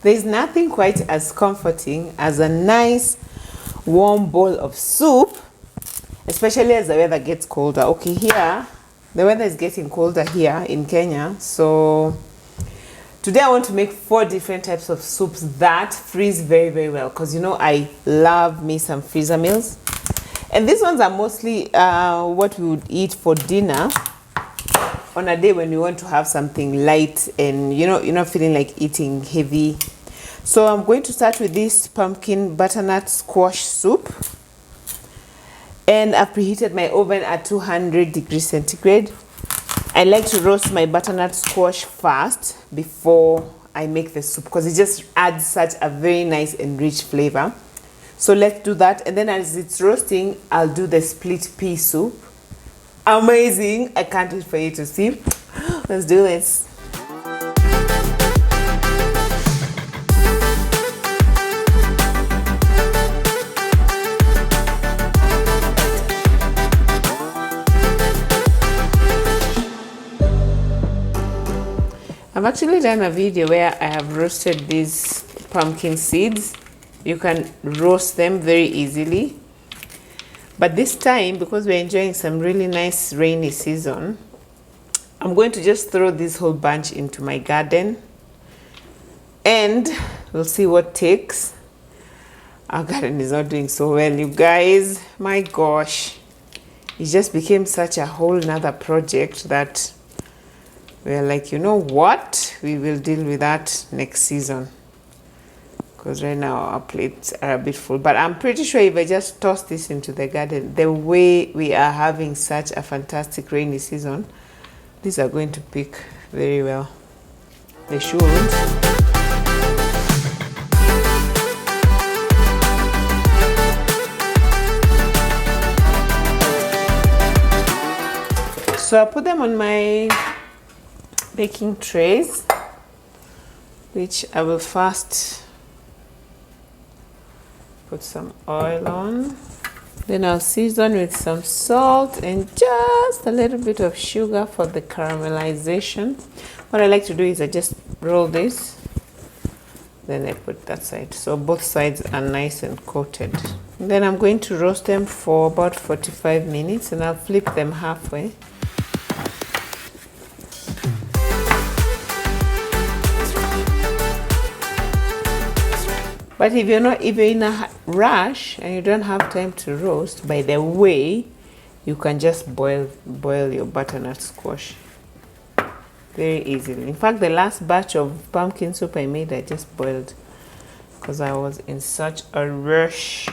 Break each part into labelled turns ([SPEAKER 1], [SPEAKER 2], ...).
[SPEAKER 1] There's nothing quite as comforting as a nice warm bowl of soup, especially as the weather gets colder. Okay, here the weather is getting colder here in Kenya, so today I want to make 4 different types of soups that freeze very, very well, because you know I love me some freezer meals. And these ones are mostly what we would eat for dinner on a day when we want to have something light and you're not feeling like eating heavy. So I'm going to start with this pumpkin butternut squash soup. And I've preheated my oven at 200 degrees centigrade. I like to roast my butternut squash first before I make the soup, because it just adds such a very nice and rich flavor. So let's do that. And then as it's roasting, I'll do the split pea soup. Amazing. I can't wait for you to see. Let's do this. I've actually done a video where I have roasted these pumpkin seeds. You can roast them very easily. But this time, because we're enjoying some really nice rainy season, I'm going to just throw this whole bunch into my garden. And we'll see what takes. Our garden is not doing so well, you guys. My gosh. It just became such a whole nother project that we're like, you know what? We will deal with that next season. Because right now our plates are a bit full. But I'm pretty sure if I just toss this into the garden, the way we are having such a fantastic rainy season, these are going to pick very well. They should. So I put them on my baking trays, which I will first put some oil on. Then I'll season with some salt and just a little bit of sugar for the caramelization. What I like to do is I just roll this, then I put that side, so both sides are nice and coated. And then I'm going to roast them for about 45 minutes, and I'll flip them halfway. But if you're in a rush and you don't have time to roast, by the way, you can just boil your butternut squash very easily. In fact, the last batch of pumpkin soup I made, I just boiled because I was in such a rush.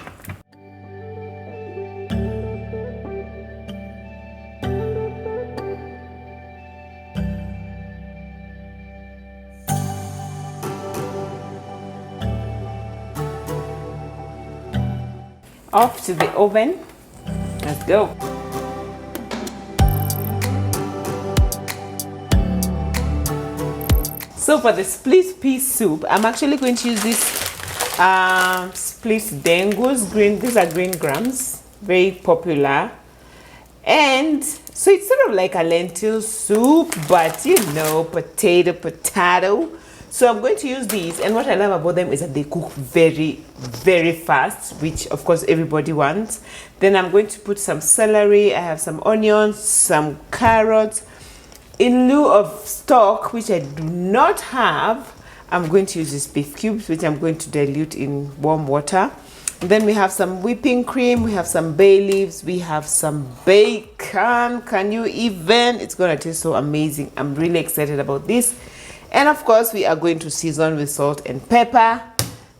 [SPEAKER 1] Off to the oven. Let's go. So for the split pea soup, I'm actually going to use this split dengus. These are green grams, very popular. And so it's sort of like a lentil soup, but you know, potato. So I'm going to use these, and what I love about them is that they cook very, very fast, which of course everybody wants. Then I'm going to put some celery, I have some onions, some carrots. In lieu of stock, which I do not have, I'm going to use these beef cubes, which I'm going to dilute in warm water. And then we have some whipping cream, we have some bay leaves, we have some bacon. Can you even? It's gonna taste so amazing. I'm really excited about this. And of course, we are going to season with salt and pepper.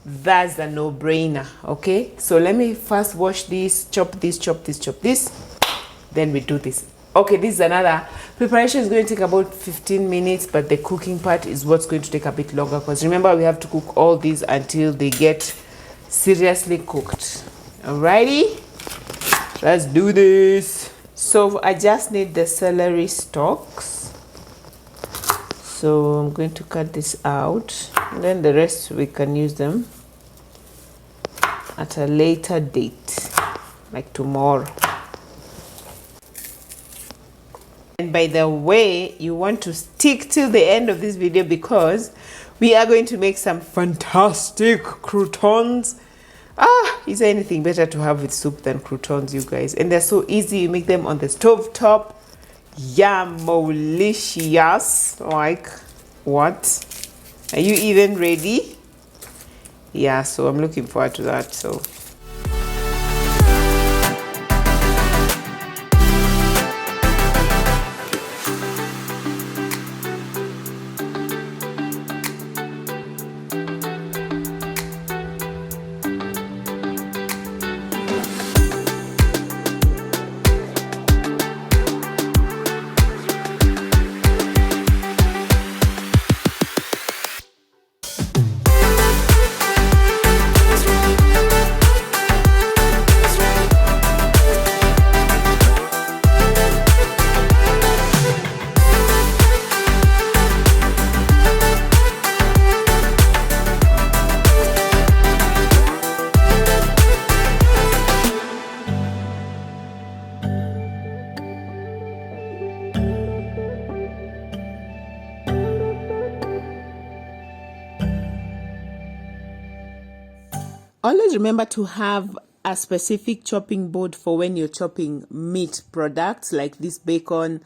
[SPEAKER 1] That's a no-brainer, okay? So let me first wash this, chop this, chop this, chop this. Then we do this. Okay, this is another preparation. Is going to take about 15 minutes, but the cooking part is what's going to take a bit longer, because remember, we have to cook all these until they get seriously cooked. Alrighty, let's do this. So I just need the celery stalks. So I'm going to cut this out, and then the rest we can use them at a later date, like tomorrow. And by the way, you want to stick till the end of this video, because We are going to make some fantastic croutons. Is there anything better to have with soup than croutons, you guys? And they're so easy. You make them on the stove top. Yumolicious. Like, what? Are you even ready? Yeah, so I'm looking forward to that. So always remember to have a specific chopping board for when you're chopping meat products like this bacon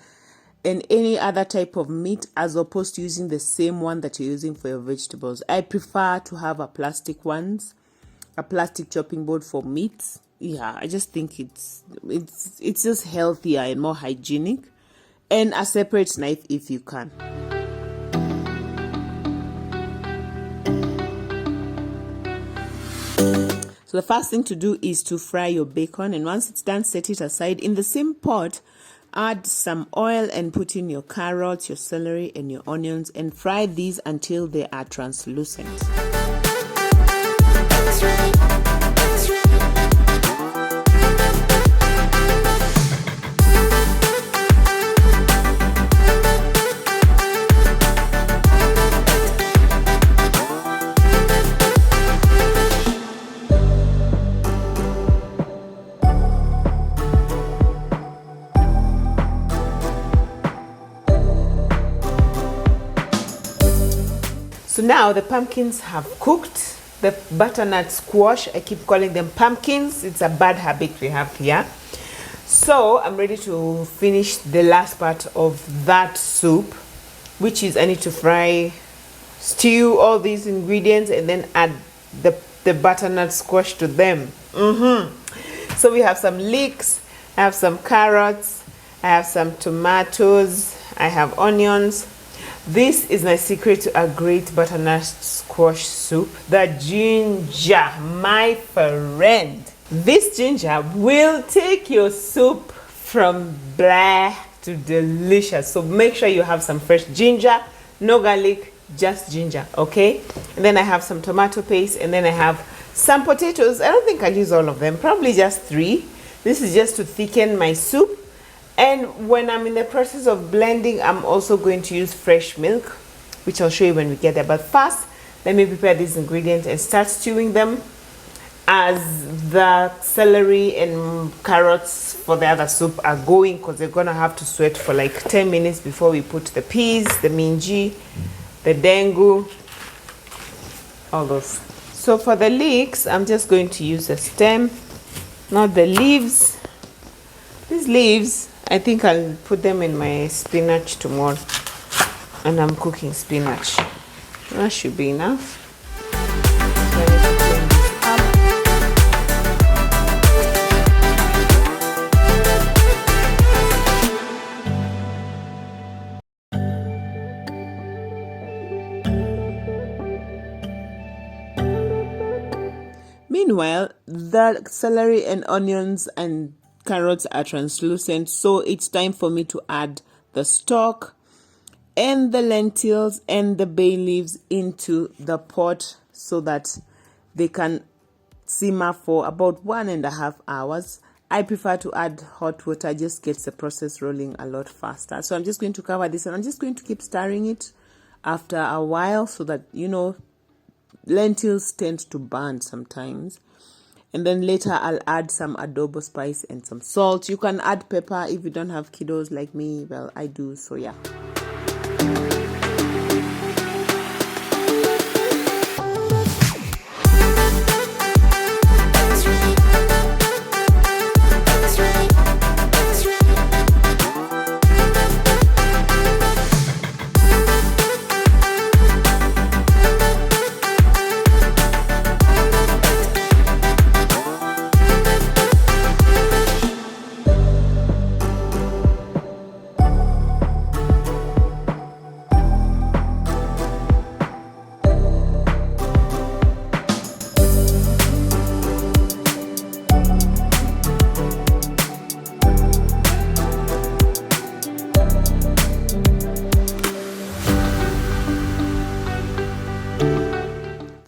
[SPEAKER 1] and any other type of meat, as opposed to using the same one that you're using for your vegetables. I prefer to have a plastic chopping board for meats. Yeah, I just think it's just healthier and more hygienic, and a separate knife if you can. So the first thing to do is to fry your bacon, and once it's done, set it aside. In the same pot, add some oil and put in your carrots, your celery, and your onions, and fry these until they are translucent. So now the pumpkins have cooked. The butternut squash, I keep calling them pumpkins. It's a bad habit we have here. So I'm ready to finish the last part of that soup, which is I need to stew all these ingredients and then add the butternut squash to them. So we have some leeks, I have some carrots, I have some tomatoes, I have onions. This is my secret to a great butternut squash soup. The ginger, my friend. This ginger will take your soup from blah to delicious. So make sure you have some fresh ginger, no garlic, just ginger, okay? And then I have some tomato paste, and then I have some potatoes. I don't think I'll use all of them, probably just 3. This is just to thicken my soup. And when I'm in the process of blending, I'm also going to use fresh milk, which I'll show you when we get there. But first, let me prepare these ingredients and start stewing them as the celery and carrots for the other soup are going, because they're gonna have to sweat for like 10 minutes before we put the peas, the minji, the dengu, all those. So for the leeks, I'm just going to use the stem, not the leaves. These leaves, I think I'll put them in my spinach tomorrow, and I'm cooking spinach. That should be enough. Meanwhile, the celery and onions and carrots are translucent, so it's time for me to add the stock and the lentils and the bay leaves into the pot so that they can simmer for about 1.5 hours. I prefer to add hot water, just gets the process rolling a lot faster. So I'm just going to cover this, and I'm just going to keep stirring it after a while so that, you know, lentils tend to burn sometimes. And then later I'll add some adobo spice and some salt. You can add pepper if you don't have kiddos like me. Well, I do, so yeah.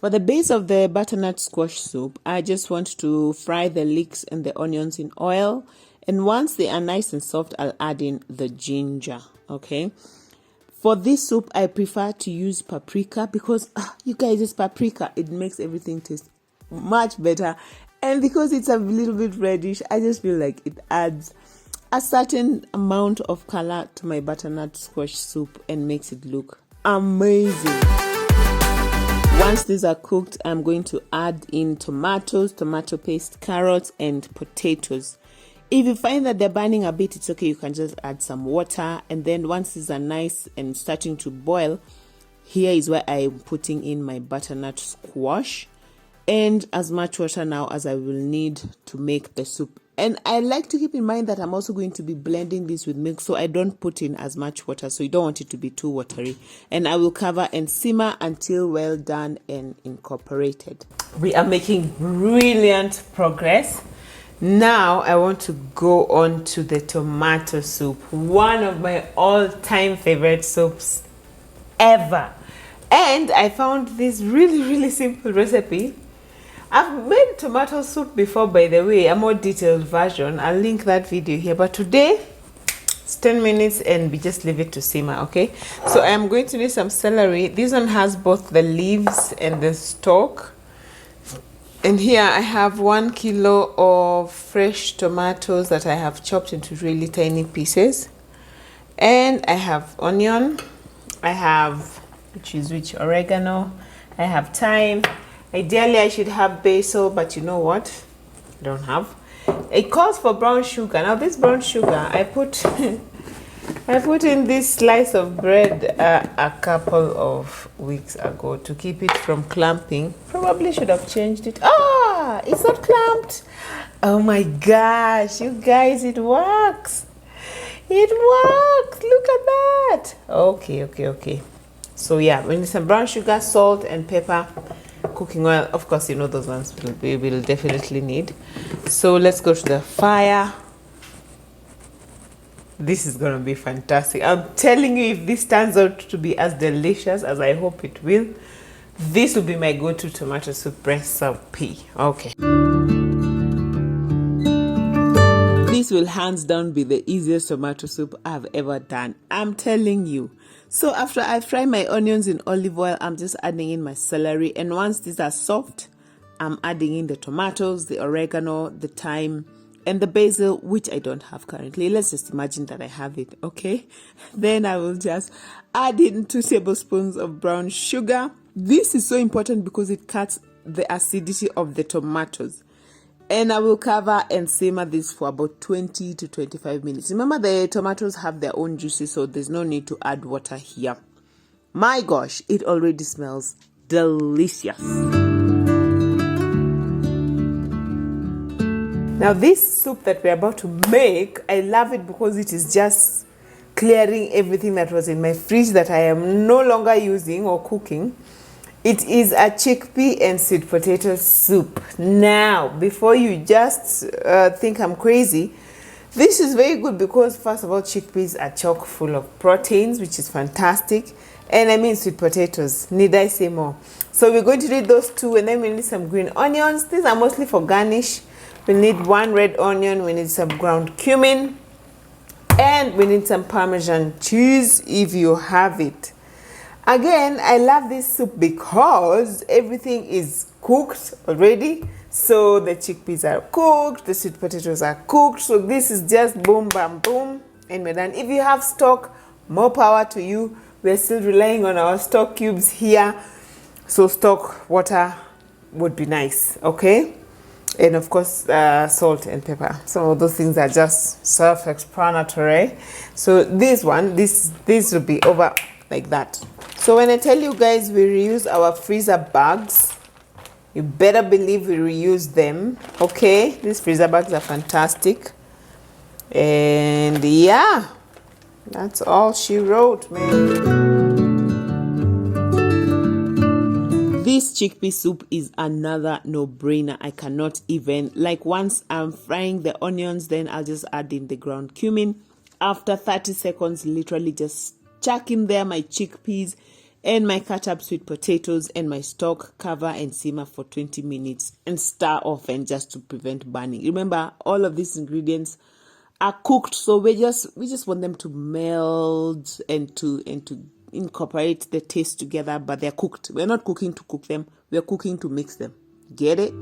[SPEAKER 1] For the base of the butternut squash soup, I just want to fry the leeks and the onions in oil. And once they are nice and soft, I'll add in the ginger, okay? For this soup, I prefer to use paprika because, you guys, this paprika, it makes everything taste much better. And because it's a little bit reddish, I just feel like it adds a certain amount of color to my butternut squash soup and makes it look amazing. Once these are cooked, I'm going to add in tomatoes, tomato paste, carrots, and potatoes. If you find that they're burning a bit, it's okay. You can just add some water. And then once these are nice and starting to boil, here is where I'm putting in my butternut squash and as much water now as I will need to make the soup. And I like to keep in mind that I'm also going to be blending this with milk, so I don't put in as much water, so you don't want it to be too watery. And I will cover and simmer until well done and incorporated. We are making brilliant progress. Now I want to go on to the tomato soup, one of my all-time favorite soups ever. And I found this really simple recipe. I've made tomato soup before, by the way, a more detailed version. I'll link that video here. But today, it's 10 minutes and we just leave it to simmer, okay? So I'm going to need some celery. This one has both the leaves and the stalk. And here I have 1 kilo of fresh tomatoes that I have chopped into really tiny pieces. And I have onion. I have, which oregano. I have thyme. Ideally, I should have basil, but you know what? I don't have. It calls for brown sugar. Now, this brown sugar, I put in this slice of bread a couple of weeks ago to keep it from clumping. Probably should have changed it. It's not clumped. Oh my gosh, you guys, it works. It works. Look at that. Okay. So yeah, we need some brown sugar, salt, and pepper. Cooking oil, of course, you know those ones we will definitely need. So let's go to the fire. This is gonna be fantastic. I'm telling you, if this turns out to be as delicious as I hope it will, this will be my go-to tomato soup recipe. Okay. This will hands down be the easiest tomato soup I've ever done. I'm telling you. So after I fry my onions in olive oil, I'm just adding in my celery. And once these are soft, I'm adding in the tomatoes, the oregano, the thyme, and the basil, which I don't have currently. Let's just imagine that I have it, okay? Then I will just add in 2 tablespoons of brown sugar. This is so important because it cuts the acidity of the tomatoes. And I will cover and simmer this for about 20 to 25 minutes. Remember, the tomatoes have their own juices, so there's no need to add water here. My gosh, it already smells delicious. Now, this soup that we're about to make, I love it because it is just clearing everything that was in my fridge that I am no longer using or cooking. It is a chickpea and sweet potato soup. Now, before you just think I'm crazy, this is very good because, first of all, chickpeas are chock full of proteins, which is fantastic. And I mean sweet potatoes. Need I say more? So we're going to need those two, and then we need some green onions. These are mostly for garnish. We need 1 red onion. We need some ground cumin. And we need some Parmesan cheese if you have it. Again, I love this soup because everything is cooked already. So the chickpeas are cooked, the sweet potatoes are cooked. So this is just boom, bam, boom, and we're done. If you have stock, more power to you. We're still relying on our stock cubes here. So stock water would be nice, okay? And of course, salt and pepper. Some of those things are just self-explanatory. So this one, this will be over like that. So when I tell you guys we reuse our freezer bags, you better believe we reuse them, okay? These freezer bags are fantastic. And yeah, that's all she wrote, man. This chickpea soup is another no-brainer. I cannot even, like, once I'm frying the onions, then I'll just add in the ground cumin. After 30 seconds, literally just chuck in there my chickpeas and my cut up sweet potatoes and my stock. Cover and simmer for 20 minutes and stir often just to prevent burning. Remember, all of these ingredients are cooked, so we just want them to meld and to incorporate the taste together, but they're cooked. We're not cooking to cook them, we're cooking to mix them. Get it?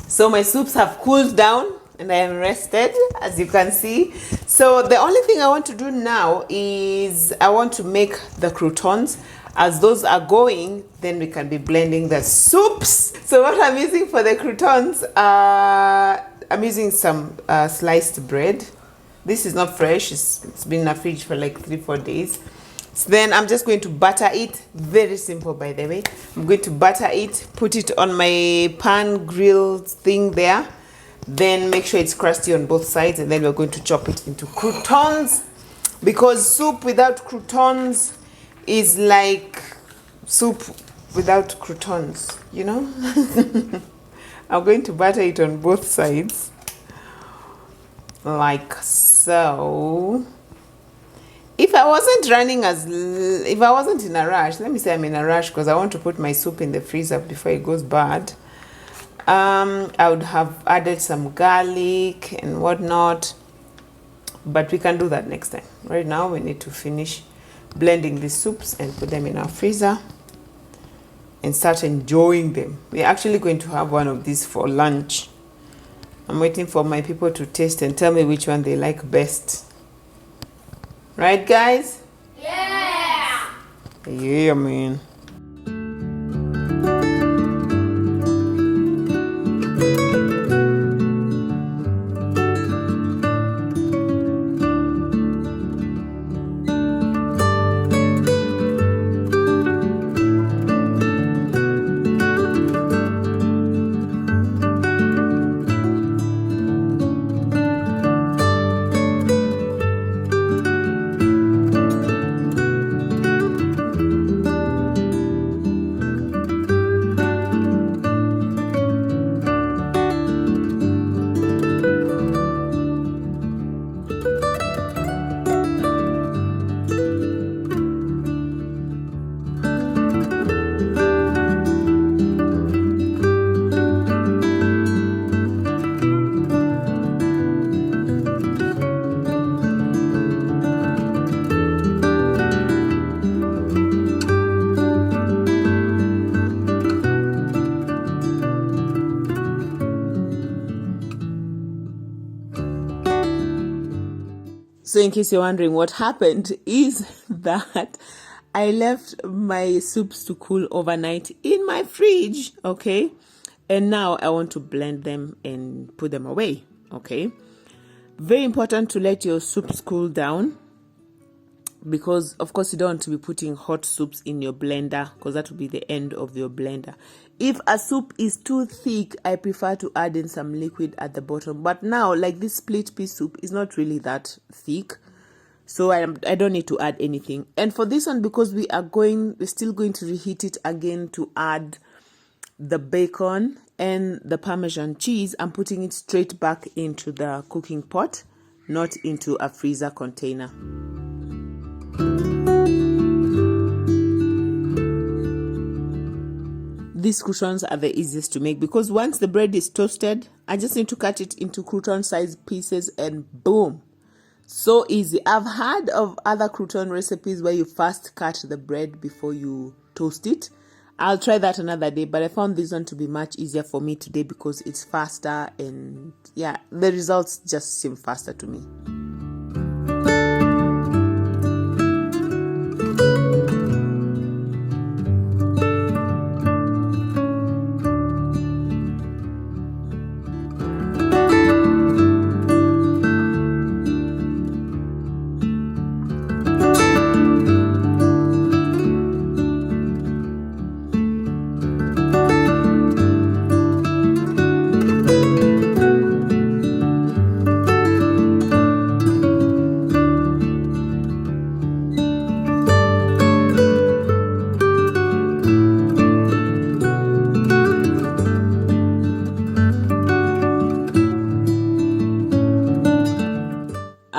[SPEAKER 1] So my soups have cooled down and I am rested, as you can see. So the only thing I want to do now is I want to make the croutons. As those are going, then we can be blending the soups. So what I'm using for the croutons, I'm using some sliced bread. This is not fresh, it's been in the fridge for like 3-4 days. So then I'm just going to butter it. Very simple, by the way. I'm going to butter it, put it on my pan grill thing there. Then make sure it's crusty on both sides, and then we're going to chop it into croutons, because soup without croutons is like soup without croutons, you know? I'm going to butter it on both sides like so. If I wasn't if I wasn't in a rush, let me say I'm in a rush because I want to put my soup in the freezer before it goes bad, I would have added some garlic and whatnot, but we can do that next time. Right now we need to finish blending these soups and put them in our freezer and start enjoying them. We're actually going to have one of these for lunch. I'm waiting for my people to taste and tell me which one they like best. Right, guys?
[SPEAKER 2] Yeah!
[SPEAKER 1] Yeah, man. So in case you're wondering what happened is that I left my soups to cool overnight in my fridge, okay? And now I want to blend them and put them away, okay? Very important to let your soups cool down, because of course you don't want to be putting hot soups in your blender, because that will be the end of your blender. If a soup is too thick, I prefer to add in some liquid at the bottom. But now, like this split pea soup is not really that thick, so I don't need to add anything. And for this one, because we're still going to reheat it again to add the bacon and the Parmesan cheese, I'm putting it straight back into the cooking pot, not into a freezer container. These croutons are the easiest to make, because once the bread is toasted, I just need to cut it into crouton-sized pieces and boom. So easy. I've heard of other crouton recipes where you first cut the bread before you toast it. I'll try that another day, but I found this one to be much easier for me today because it's faster, and yeah, the results just seem faster to me.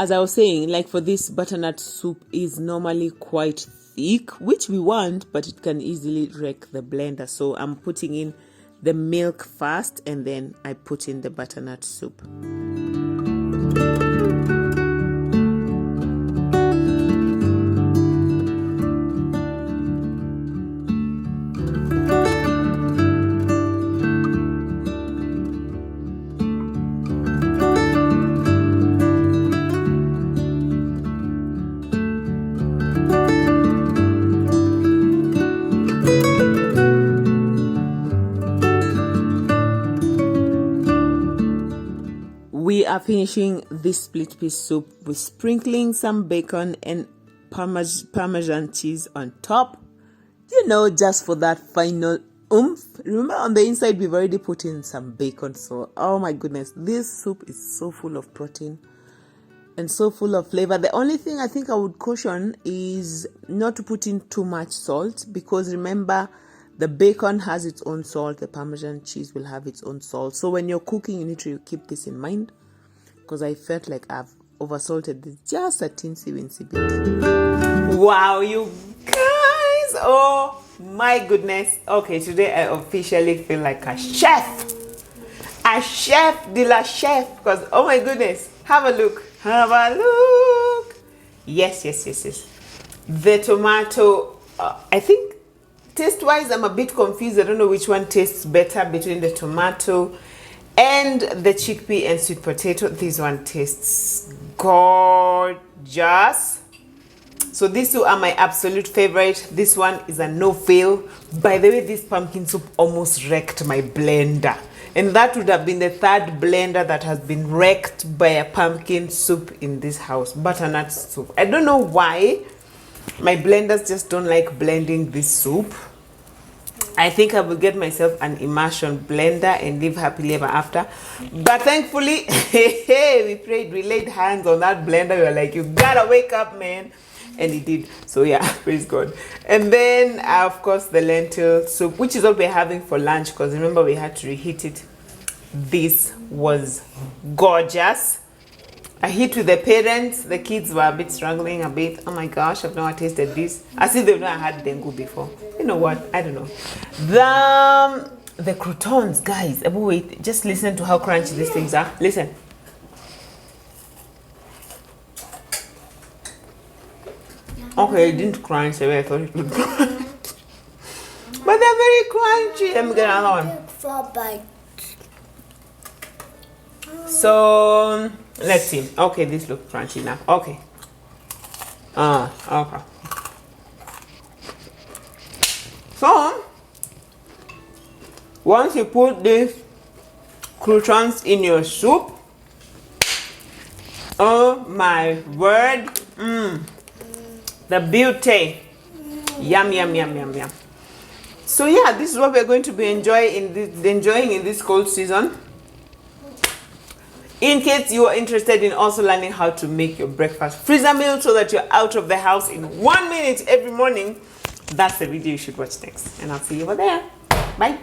[SPEAKER 1] as I was saying, like for this butternut soup is normally quite thick, which we want, but it can easily wreck the blender. So I'm putting in the milk first, and then I put in the butternut soup. We are finishing this split pea soup with sprinkling some bacon and Parmesan cheese on top. You know, just for that final oomph. Remember, on the inside, we've already put in some bacon. So, oh my goodness, this soup is so full of protein and so full of flavor. The only thing I think I would caution is not to put in too much salt, because remember, the bacon has its own salt, the Parmesan cheese will have its own salt. So when you're cooking, you need to keep this in mind, because I felt like I've oversalted this just a teensy-weensy bit. Wow, you guys! Oh my goodness. Okay, today I officially feel like a chef. A chef de la chef. Because, oh my goodness, have a look. Have a look. Yes. The tomato, I think, taste-wise, I'm a bit confused. I don't know which one tastes better between the tomato and the chickpea and sweet potato. This one tastes gorgeous. So these two are my absolute favorite. This one is a no-fail. By the way, this pumpkin soup almost wrecked my blender. And that would have been the third blender that has been wrecked by a pumpkin soup in this house. Butternut soup. I don't know why. My blenders just don't like blending this soup. I think I will get myself an immersion blender and live happily ever after. But thankfully, we prayed, we laid hands on that blender. We were like, you gotta wake up, man. And it did. So yeah, praise God. And then, of course, the lentil soup, which is what we're having for lunch, because remember, we had to reheat it. This was gorgeous. I hit with the parents. The kids were a bit struggling a bit. Oh my gosh, I've never tasted this. As if they've never had dengue before. You know what? I don't know. The croutons, guys. Wait, just listen to how crunchy these things are. Listen. Okay, it didn't crunch the way I thought it would crunch. But they're very crunchy. Let me get another one. So let's see. Okay, this looks crunchy now. Okay. Okay. So once you put these croutons in your soup, oh my word, the beauty. Yum. So yeah, this is what we're going to be enjoying in this cold season. In case you are interested in also learning how to make your breakfast freezer meal so that you're out of the house in 1 minute every morning, that's the video you should watch next. And I'll see you over there. Bye.